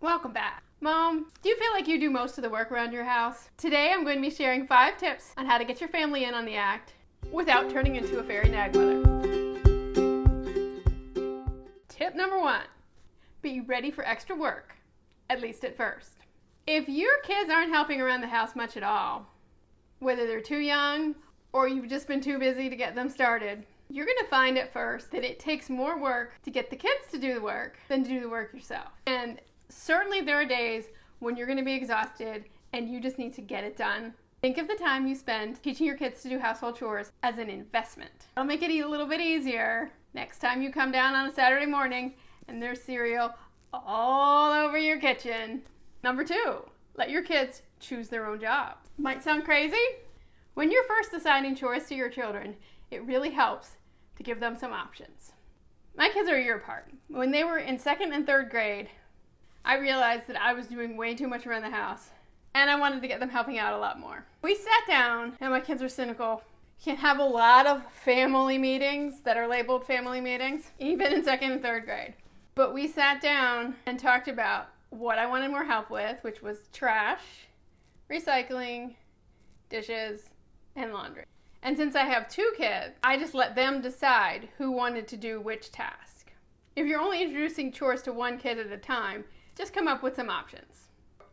Welcome back. Mom, do you feel like you do most of the work around your house? Today I'm going to be sharing 5 tips on how to get your family in on the act without turning into a fairy nagmother. Tip number 1, be ready for extra work, at least at first. If your kids aren't helping around the house much at all, whether they're too young or you've just been too busy to get them started, you're going to find at first that it takes more work to get the kids to do the work than to do the work yourself. And certainly there are days when you're going to be exhausted and you just need to get it done. Think of the time you spend teaching your kids to do household chores as an investment. It'll make it a little bit easier next time you come down on a Saturday morning and there's cereal all over your kitchen. Number 2, let your kids choose their own jobs. Might sound crazy? When you're first assigning chores to your children, it really helps to give them some options. My kids are a year apart. When they were in 2nd and 3rd grade, I realized that I was doing way too much around the house, and I wanted to get them helping out a lot more. We sat down, and my kids are cynical. You can have a lot of family meetings that are labeled family meetings, even in 2nd and 3rd grade. But we sat down and talked about what I wanted more help with, which was trash, recycling, dishes, and laundry. And since I have 2 kids, I just let them decide who wanted to do which task. If you're only introducing chores to 1 kid at a time, just come up with some options.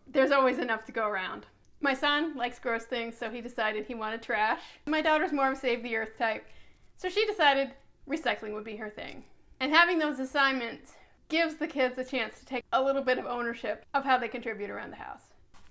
There's always enough to go around. My son likes gross things, so he decided he wanted trash. My daughter's more of a save the earth type, so she decided recycling would be her thing. And having those assignments gives the kids a chance to take a little bit of ownership of how they contribute around the house.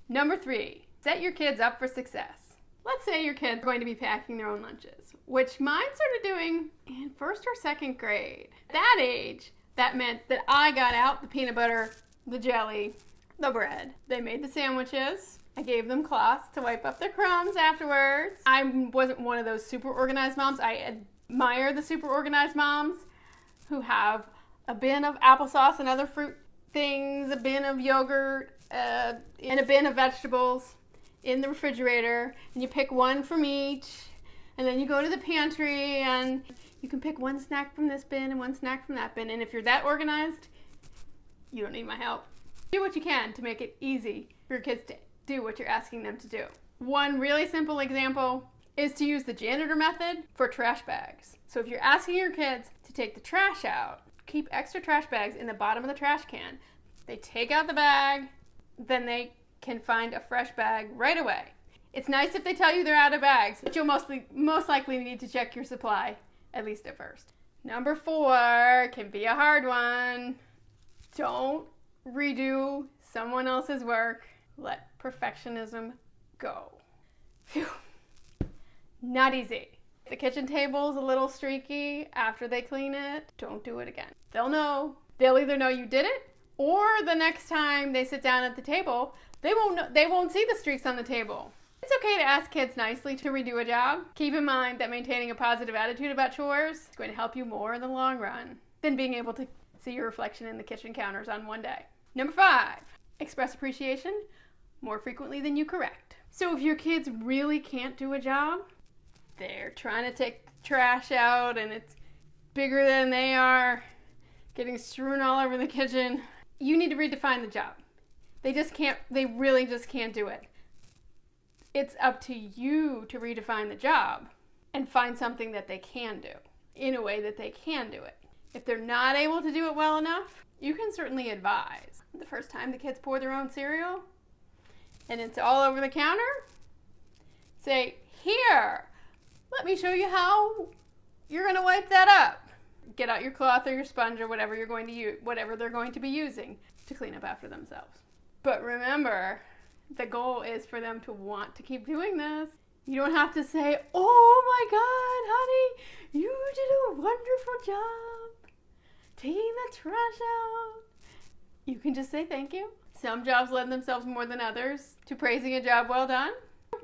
Number 3, set your kids up for success. Let's say your kids are going to be packing their own lunches, which mine started doing in 1st or 2nd grade. At that age, that meant that I got out the peanut butter, the jelly, the bread. They made the sandwiches. I gave them cloths to wipe up their crumbs afterwards. I wasn't one of those super organized moms. I admire the super organized moms who have a bin of applesauce and other fruit things, a bin of yogurt, and a bin of vegetables in the refrigerator, and you pick one from each, and then you go to the pantry and you can pick 1 snack from this bin and 1 snack from that bin. And if you're that organized, you don't need my help. Do what you can to make it easy for your kids to do what you're asking them to do. One really simple example is to use the janitor method for trash bags. So if you're asking your kids to take the trash out, keep extra trash bags in the bottom of the trash can. They take out the bag, then they can find a fresh bag right away. It's nice if they tell you they're out of bags, but you'll most likely need to check your supply, at least at first. Number 4 can be a hard one. Don't redo someone else's work. Let perfectionism go. Phew. Not easy. If the kitchen table's a little streaky after they clean it, don't do it again. They'll know. They'll either know you did it, or the next time they sit down at the table, they won't see the streaks on the table. It's okay to ask kids nicely to redo a job. Keep in mind that maintaining a positive attitude about chores is going to help you more in the long run than being able to see your reflection in the kitchen counters on one day. Number 5, express appreciation more frequently than you correct. So if your kids really can't do a job, they're trying to take the trash out and it's bigger than they are, getting strewn all over the kitchen, you need to redefine the job. They really just can't do it. It's up to you to redefine the job and find something that they can do in a way that they can do it. If they're not able to do it well enough, you can certainly advise. The first time the kids pour their own cereal and it's all over the counter, say, "Here, let me show you how you're going to wipe that up." Get out your cloth or your sponge or whatever you're going to use, whatever they're going to be using to clean up after themselves. But remember, the goal is for them to want to keep doing this. You don't have to say, "Oh my God, honey, you did a wonderful job taking the trash out." You can just say thank you. Some jobs lend themselves more than others to praising a job well done.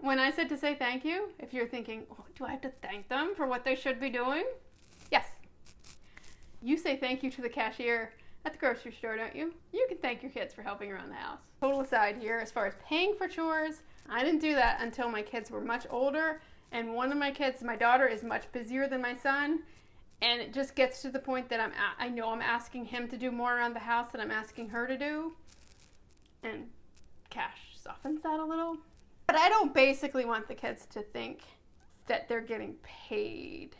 When I said to say thank you, if you're thinking, "Oh, do I have to thank them for what they should be doing?" Yes. You say thank you to the cashier at the grocery store, don't you? You can thank your kids for helping around the house. Total aside here, as far as paying for chores, I didn't do that until my kids were much older, and one of my kids, my daughter, is much busier than my son, and it just gets to the point that I know I'm asking him to do more around the house than I'm asking her to do, And cash softens that a little. But I don't basically want the kids to think that they're getting paid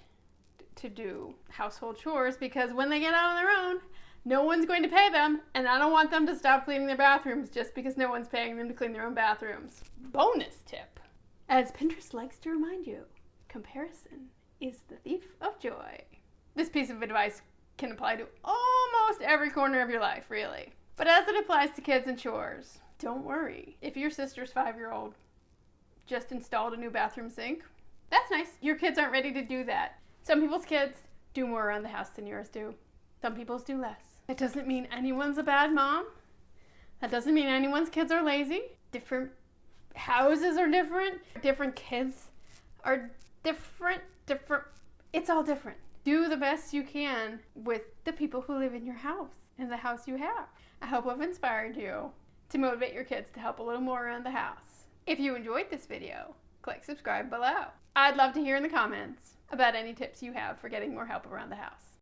to do household chores, because when they get out on their own, no one's going to pay them, and I don't want them to stop cleaning their bathrooms just because no one's paying them to clean their own bathrooms. Bonus tip. As Pinterest likes to remind you, comparison is the thief of joy. This piece of advice can apply to almost every corner of your life, really. But as it applies to kids and chores, don't worry. If your sister's 5-year-old just installed a new bathroom sink, that's nice. Your kids aren't ready to do that. Some people's kids do more around the house than yours do. Some people's do less. It doesn't mean anyone's a bad mom. That doesn't mean anyone's kids are lazy. Different houses are different. Different kids are different. It's all different. Do the best you can with the people who live in your house and the house you have. I hope I've inspired you to motivate your kids to help a little more around the house. If you enjoyed this video, click subscribe below. I'd love to hear in the comments about any tips you have for getting more help around the house.